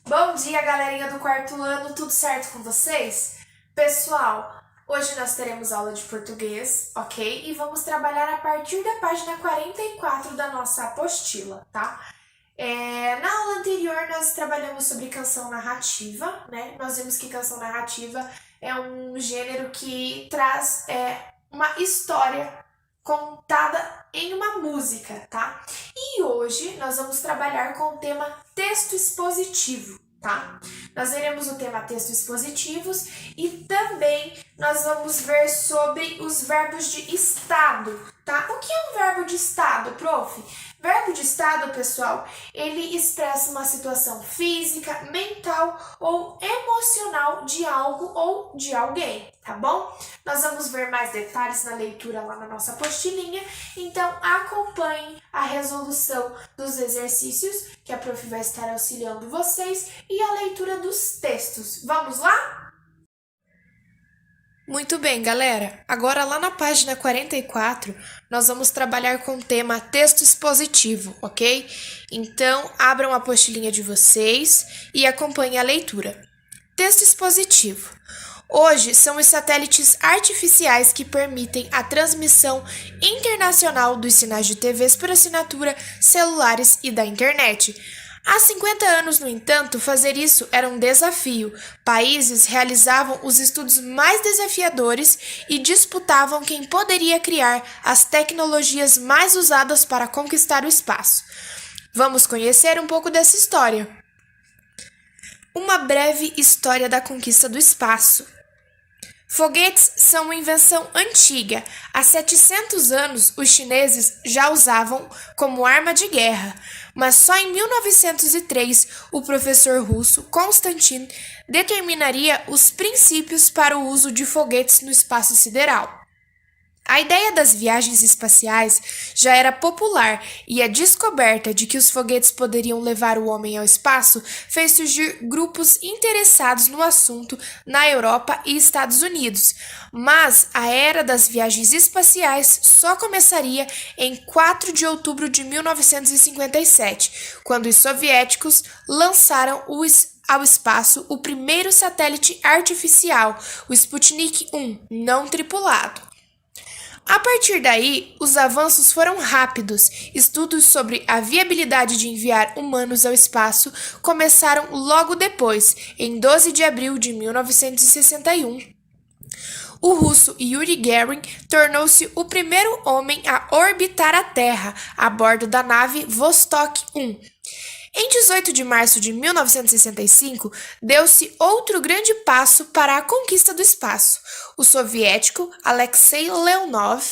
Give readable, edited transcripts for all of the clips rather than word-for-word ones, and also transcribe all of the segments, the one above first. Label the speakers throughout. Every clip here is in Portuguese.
Speaker 1: Bom dia, galerinha do quarto ano, tudo certo com vocês? Pessoal, hoje nós teremos aula de português, ok? E vamos trabalhar a partir da página 44 da nossa apostila, tá? Na aula anterior nós trabalhamos sobre canção narrativa, né? Nós vimos que canção narrativa é um gênero que traz uma história contada em uma música, tá? E hoje nós vamos trabalhar com o tema texto expositivo, tá? Nós veremos o tema texto expositivos e também nós vamos ver sobre os verbos de estado, tá? O que é um verbo de estado, prof? Verbo de estado, pessoal, ele expressa uma situação física, mental ou emocional de algo ou de alguém, tá bom? Nós vamos ver mais detalhes na leitura lá na nossa apostilinha, então acompanhem a resolução dos exercícios que a prof vai estar auxiliando vocês e a leitura dos textos. Vamos lá? Muito bem, galera. Agora lá na página 44, nós vamos trabalhar com o tema texto expositivo, ok? Então, abram a apostilinha de vocês e acompanhem a leitura. Texto expositivo. Hoje são os satélites artificiais que permitem a transmissão internacional dos sinais de TVs por assinatura, celulares e da internet. Há 50 anos, no entanto, fazer isso era um desafio. Países realizavam os estudos mais desafiadores e disputavam quem poderia criar as tecnologias mais usadas para conquistar o espaço. Vamos conhecer um pouco dessa história. Uma breve história da conquista do espaço. Foguetes são uma invenção antiga. Há 700 anos, os chineses já usavam como arma de guerra, mas só em 1903 o professor russo Konstantin determinaria os princípios para o uso de foguetes no espaço sideral. A ideia das viagens espaciais já era popular e a descoberta de que os foguetes poderiam levar o homem ao espaço fez surgir grupos interessados no assunto na Europa e Estados Unidos. Mas a era das viagens espaciais só começaria em 4 de outubro de 1957, quando os soviéticos lançaram ao espaço o primeiro satélite artificial, o Sputnik 1, não tripulado. A partir daí, os avanços foram rápidos. Estudos sobre a viabilidade de enviar humanos ao espaço começaram logo depois, em 12 de abril de 1961. O russo Yuri Gagarin tornou-se o primeiro homem a orbitar a Terra a bordo da nave Vostok 1. Em 18 de março de 1965, deu-se outro grande passo para a conquista do espaço. O soviético Alexei Leonov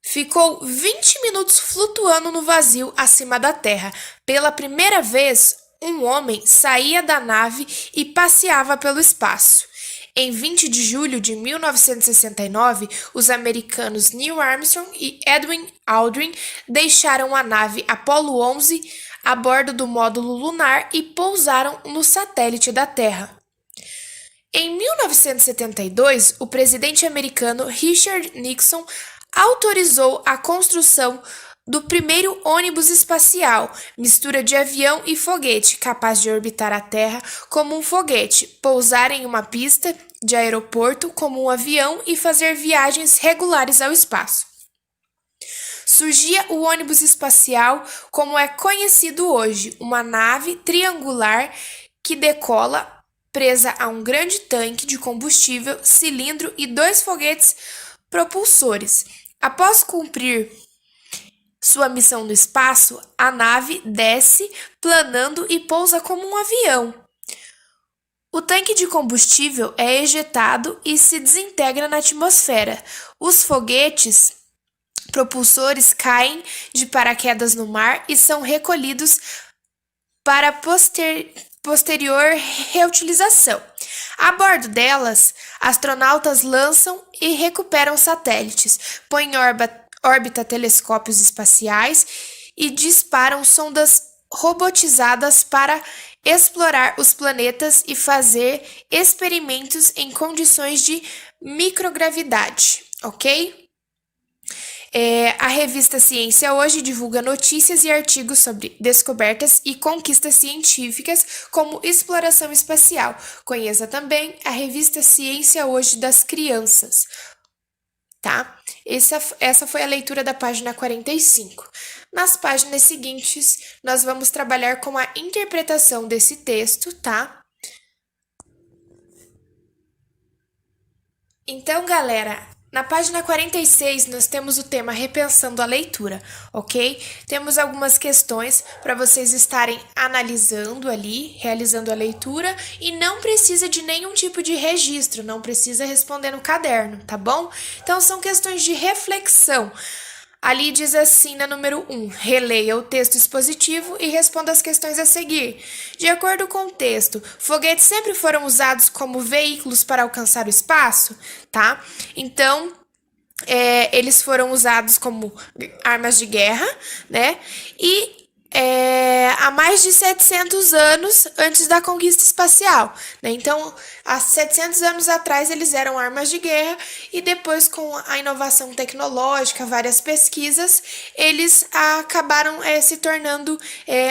Speaker 1: ficou 20 minutos flutuando no vazio acima da Terra. Pela primeira vez, um homem saía da nave e passeava pelo espaço. Em 20 de julho de 1969, os americanos Neil Armstrong e Edwin Aldrin deixaram a nave Apollo 11 a bordo do módulo lunar e pousaram no satélite da Terra. Em 1972, o presidente americano Richard Nixon autorizou a construção do primeiro ônibus espacial, mistura de avião e foguete, capaz de orbitar a Terra como um foguete, pousar em uma pista de aeroporto como um avião e fazer viagens regulares ao espaço. Surgia o ônibus espacial como é conhecido hoje, uma nave triangular que decola presa a um grande tanque de combustível, cilindro e 2 foguetes propulsores. Após cumprir sua missão no espaço, a nave desce planando e pousa como um avião. O tanque de combustível é ejetado e se desintegra na atmosfera. Os foguetes propulsores caem de paraquedas no mar e são recolhidos para posterior reutilização. A bordo delas, astronautas lançam e recuperam satélites, põem em órbita telescópios espaciais e disparam sondas robotizadas para explorar os planetas e fazer experimentos em condições de microgravidade, ok? A revista Ciência Hoje divulga notícias e artigos sobre descobertas e conquistas científicas, como exploração espacial. Conheça também a revista Ciência Hoje das Crianças, tá? Essa foi a leitura da página 45. Nas páginas seguintes, nós vamos trabalhar com a interpretação desse texto, tá? Então, galera, na página 46 nós temos o tema Repensando a Leitura, ok? Temos algumas questões para vocês estarem analisando ali, realizando a leitura, e não precisa de nenhum tipo de registro, não precisa responder no caderno, tá bom? Então são questões de reflexão. Ali diz assim na número 1, releia o texto expositivo e responda as questões a seguir. De acordo com o texto, foguetes sempre foram usados como veículos para alcançar o espaço, tá? Então, eles foram usados como armas de guerra, né? E há mais de 700 anos antes da conquista espacial, né? Então, há 700 anos atrás eles eram armas de guerra e depois com a inovação tecnológica, várias pesquisas, eles acabaram se tornando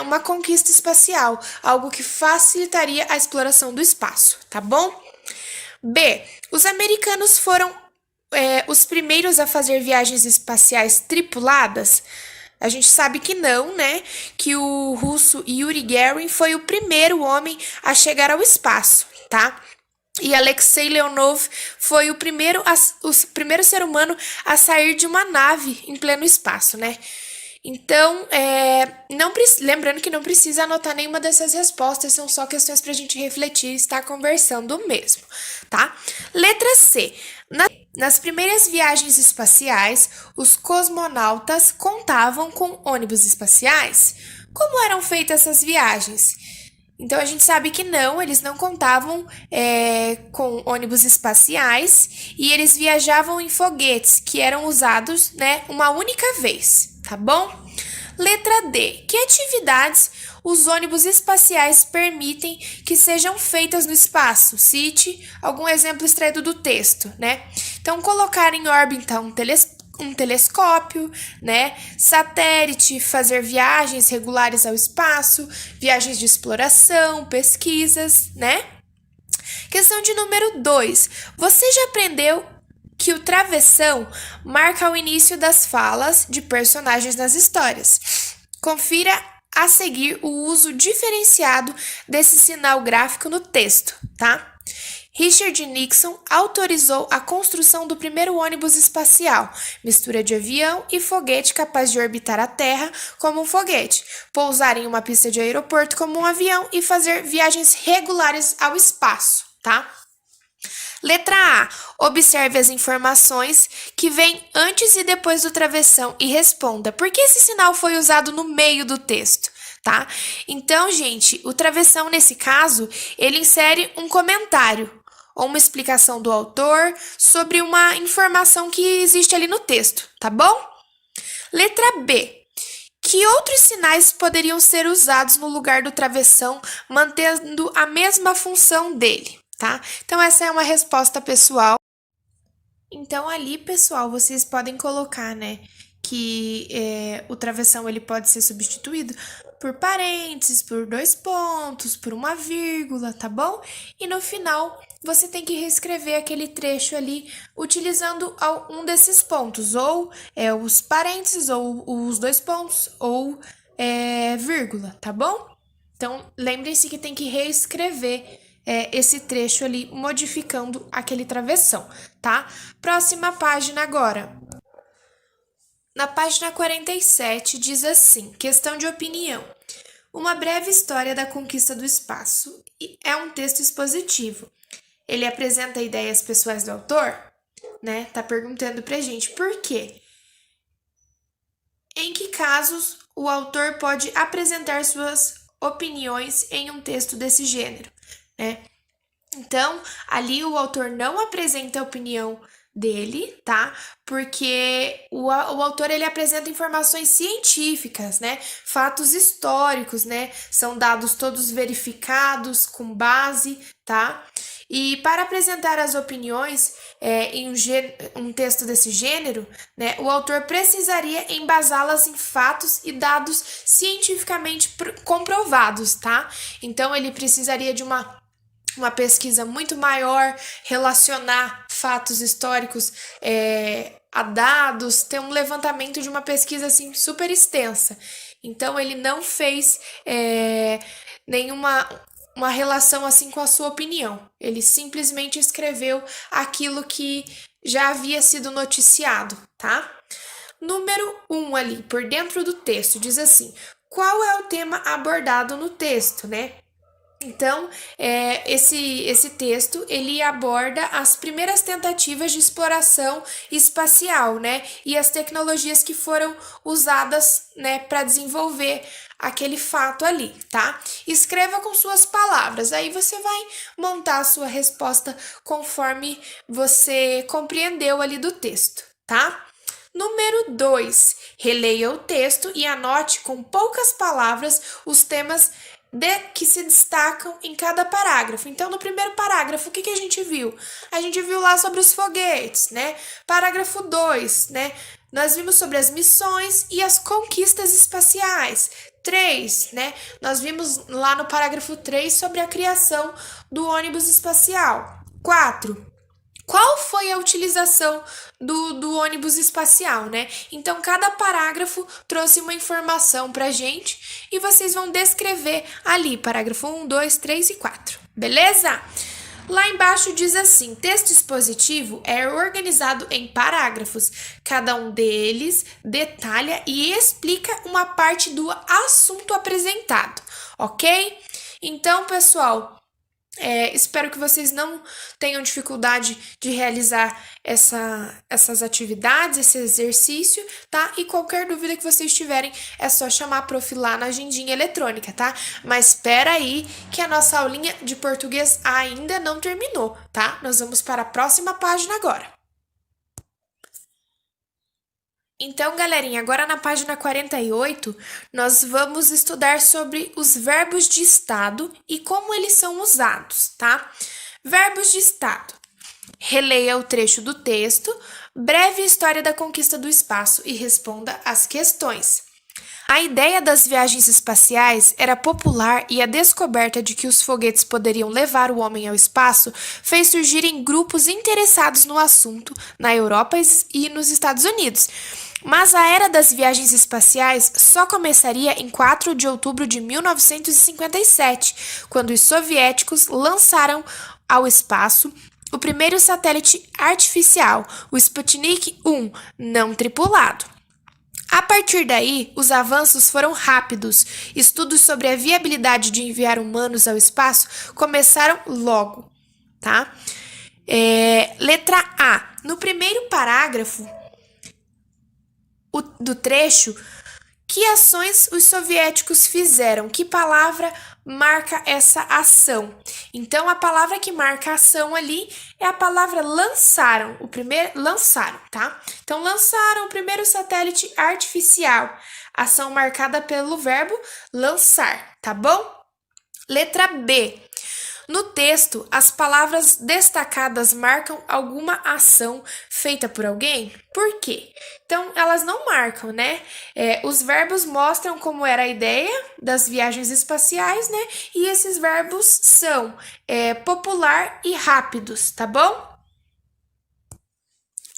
Speaker 1: uma conquista espacial, algo que facilitaria a exploração do espaço, tá bom? B. Os americanos foram os primeiros a fazer viagens espaciais tripuladas? A gente sabe que não, né? Que o russo Yuri Gagarin foi o primeiro homem a chegar ao espaço, tá? E Alexei Leonov foi o primeiro ser humano a sair de uma nave em pleno espaço, né? Então, lembrando que não precisa anotar nenhuma dessas respostas, são só questões para a gente refletir e estar conversando mesmo, tá? Letra C. Nas primeiras viagens espaciais, os cosmonautas contavam com ônibus espaciais? Como eram feitas essas viagens? Então a gente sabe que não, eles não contavam com ônibus espaciais e eles viajavam em foguetes que eram usados, né, uma única vez, tá bom? Letra D. Que atividades os ônibus espaciais permitem que sejam feitas no espaço? Cite algum exemplo extraído do texto, né? Então, colocar em órbita um telescópio, né? Satélite, fazer viagens regulares ao espaço, viagens de exploração, pesquisas, né? Questão de número 2. Você já aprendeu que o travessão marca o início das falas de personagens nas histórias? Confira a seguir o uso diferenciado desse sinal gráfico no texto, tá? Richard Nixon autorizou a construção do primeiro ônibus espacial, mistura de avião e foguete capaz de orbitar a Terra como um foguete, pousar em uma pista de aeroporto como um avião e fazer viagens regulares ao espaço, tá? Letra A. Observe as informações que vêm antes e depois do travessão e responda por que esse sinal foi usado no meio do texto, tá? Então, gente, o travessão, nesse caso, ele insere um comentário ou uma explicação do autor sobre uma informação que existe ali no texto, tá bom? Letra B. Que outros sinais poderiam ser usados no lugar do travessão, mantendo a mesma função dele? Tá? Então, essa é uma resposta pessoal. Então, ali, pessoal, vocês podem colocar, né, que o travessão ele pode ser substituído por parênteses, por 2 pontos, por uma vírgula, tá bom? E no final, você tem que reescrever aquele trecho ali utilizando um desses pontos, ou os parênteses, ou os 2 pontos, ou vírgula, tá bom? Então, lembrem-se que tem que reescrever esse trecho ali, modificando aquele travessão, tá? Próxima página agora. Na página 47 diz assim, questão de opinião. Uma breve história da conquista do espaço é um texto expositivo. Ele apresenta ideias pessoais do autor, né? Tá perguntando pra gente por quê. Em que casos o autor pode apresentar suas opiniões em um texto desse gênero? Né? Então, ali o autor não apresenta a opinião dele, tá? Porque o autor ele apresenta informações científicas, né? Fatos históricos, né? São dados todos verificados com base, tá? E para apresentar as opiniões em um texto desse gênero, né, o autor precisaria embasá-las em fatos e dados cientificamente comprovados, tá? Então ele precisaria de uma pesquisa muito maior, relacionar fatos históricos a dados, ter um levantamento de uma pesquisa assim super extensa. Então ele não fez nenhuma uma relação assim com a sua opinião. Ele simplesmente escreveu aquilo que já havia sido noticiado, tá? Número 1 ali, por dentro do texto, diz assim: qual é o tema abordado no texto, né? Então, esse texto, ele aborda as primeiras tentativas de exploração espacial, né? E as tecnologias que foram usadas, né, para desenvolver aquele fato ali, tá? Escreva com suas palavras, aí você vai montar a sua resposta conforme você compreendeu ali do texto, tá? Número 2, releia o texto e anote com poucas palavras os temas que se destacam em cada parágrafo. Então, no primeiro parágrafo, o que a gente viu? A gente viu lá sobre os foguetes, né? Parágrafo 2, né? Nós vimos sobre as missões e as conquistas espaciais. 3, né? Nós vimos lá no parágrafo 3 sobre a criação do ônibus espacial. 4, qual foi a utilização do ônibus espacial, né? Então, cada parágrafo trouxe uma informação pra gente e vocês vão descrever ali, parágrafo 1, 2, 3 e 4, beleza? Lá embaixo diz assim: texto expositivo é organizado em parágrafos. Cada um deles detalha e explica uma parte do assunto apresentado, ok? Então, pessoal, espero que vocês não tenham dificuldade de realizar essas atividades, esse exercício, tá? E qualquer dúvida que vocês tiverem, é só chamar a prof lá na agendinha eletrônica, tá? Mas espera aí que a nossa aulinha de português ainda não terminou, tá? Nós vamos para a próxima página agora. Então, galerinha, agora na página 48, nós vamos estudar sobre os verbos de estado e como eles são usados, tá? Verbos de estado. Releia o trecho do texto, breve história da conquista do espaço e responda às questões. A ideia das viagens espaciais era popular e a descoberta de que os foguetes poderiam levar o homem ao espaço fez surgirem grupos interessados no assunto na Europa e nos Estados Unidos. Mas a era das viagens espaciais só começaria em 4 de outubro de 1957, quando os soviéticos lançaram ao espaço o primeiro satélite artificial, o Sputnik 1, não tripulado. A partir daí, os avanços foram rápidos. Estudos sobre a viabilidade de enviar humanos ao espaço começaram logo, tá? Letra A. No primeiro parágrafo do trecho, que ações os soviéticos fizeram? Que palavra marca essa ação? Então, a palavra que marca a ação ali é a palavra lançaram. Lançaram, tá? Então, lançaram o primeiro satélite artificial. Ação marcada pelo verbo lançar, tá bom? Letra B. No texto, as palavras destacadas marcam alguma ação feita por alguém? Por quê? Então, elas não marcam, né? Os verbos mostram como era a ideia das viagens espaciais, né? E esses verbos são popular e rápidos, tá bom?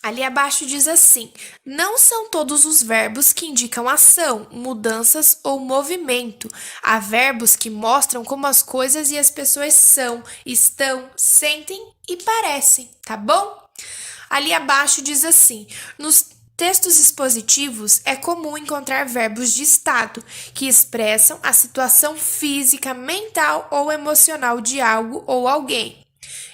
Speaker 1: Ali abaixo diz assim: não são todos os verbos que indicam ação, mudanças ou movimento. Há verbos que mostram como as coisas e as pessoas são, estão, sentem e parecem, tá bom? Ali abaixo diz assim: nos textos expositivos é comum encontrar verbos de estado, que expressam a situação física, mental ou emocional de algo ou alguém.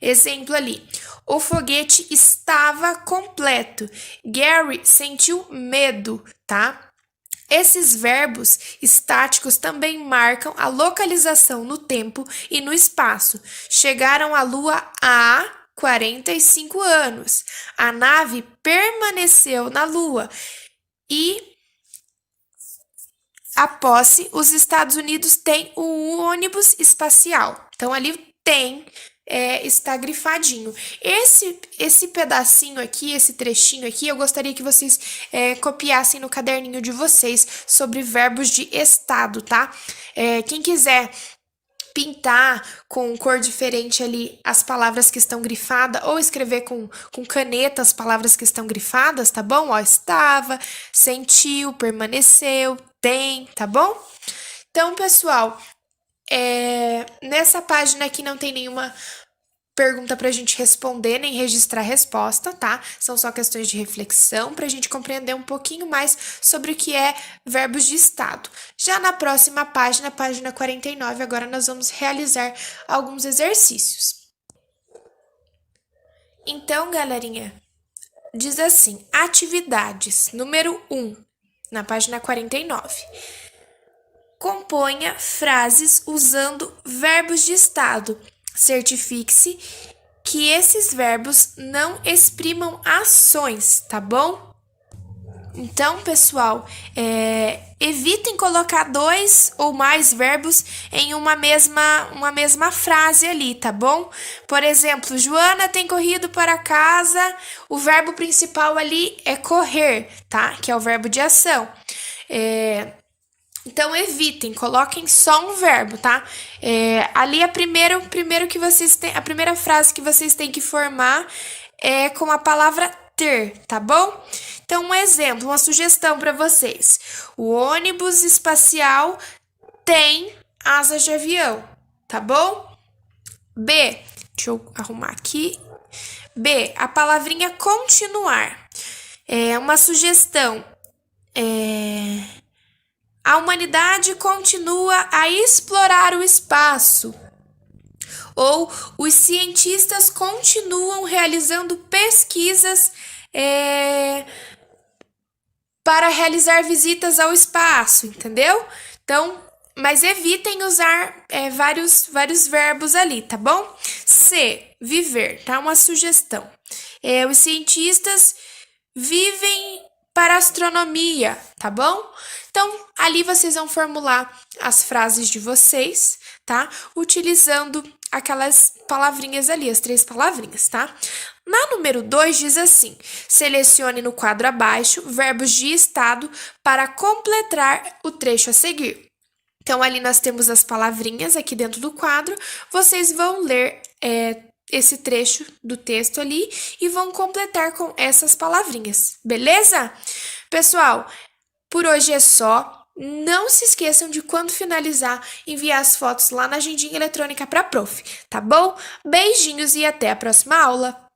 Speaker 1: Exemplo ali: o foguete estava completo. Gary sentiu medo, tá? Esses verbos estáticos também marcam a localização no tempo e no espaço. Chegaram à Lua há 45 anos. A nave permaneceu na Lua e a posse, os Estados Unidos têm o ônibus espacial. Então, ali tem está grifadinho. Esse pedacinho aqui, esse trechinho aqui, eu gostaria que vocês copiassem no caderninho de vocês sobre verbos de estado, tá? Quem quiser pintar com cor diferente ali as palavras que estão grifadas ou escrever com caneta as palavras que estão grifadas, tá bom? Ó, estava, sentiu, permaneceu, tem, tá bom? Então, pessoal, nessa página aqui não tem nenhuma pergunta pra gente responder, nem registrar a resposta, tá? São só questões de reflexão pra gente compreender um pouquinho mais sobre o que é verbos de estado. Já na próxima página, página 49, agora nós vamos realizar alguns exercícios. Então, galerinha, diz assim: atividades, número 1, na página 49. Componha frases usando verbos de estado. Certifique-se que esses verbos não exprimam ações, tá bom? Então, pessoal, evitem colocar 2 ou mais verbos em uma mesma frase ali, tá bom? Por exemplo, Joana tem corrido para casa, o verbo principal ali é correr, tá? Que é o verbo de ação. Então, evitem, coloquem só um verbo, tá? Ali primeiro que vocês têm, a primeira frase que vocês têm que formar é com a palavra ter, tá bom? Então, um exemplo, uma sugestão para vocês. O ônibus espacial tem asas de avião, tá bom? B, deixa eu arrumar aqui. B, a palavrinha continuar. Uma sugestão. A humanidade continua a explorar o espaço. Ou os cientistas continuam realizando pesquisas para realizar visitas ao espaço, entendeu? Então, mas evitem usar vários verbos ali, tá bom? C, viver, tá? Uma sugestão. Os cientistas vivem para a astronomia, tá bom? Então, ali vocês vão formular as frases de vocês, tá? Utilizando aquelas palavrinhas ali, as 3 palavrinhas, tá? Na número 2 diz assim: selecione no quadro abaixo verbos de estado para completar o trecho a seguir. Então, ali nós temos as palavrinhas aqui dentro do quadro. Vocês vão ler esse trecho do texto ali e vão completar com essas palavrinhas, beleza? Pessoal, por hoje é só. Não se esqueçam de, quando finalizar, enviar as fotos lá na agendinha eletrônica para a prof, tá bom? Beijinhos e até a próxima aula!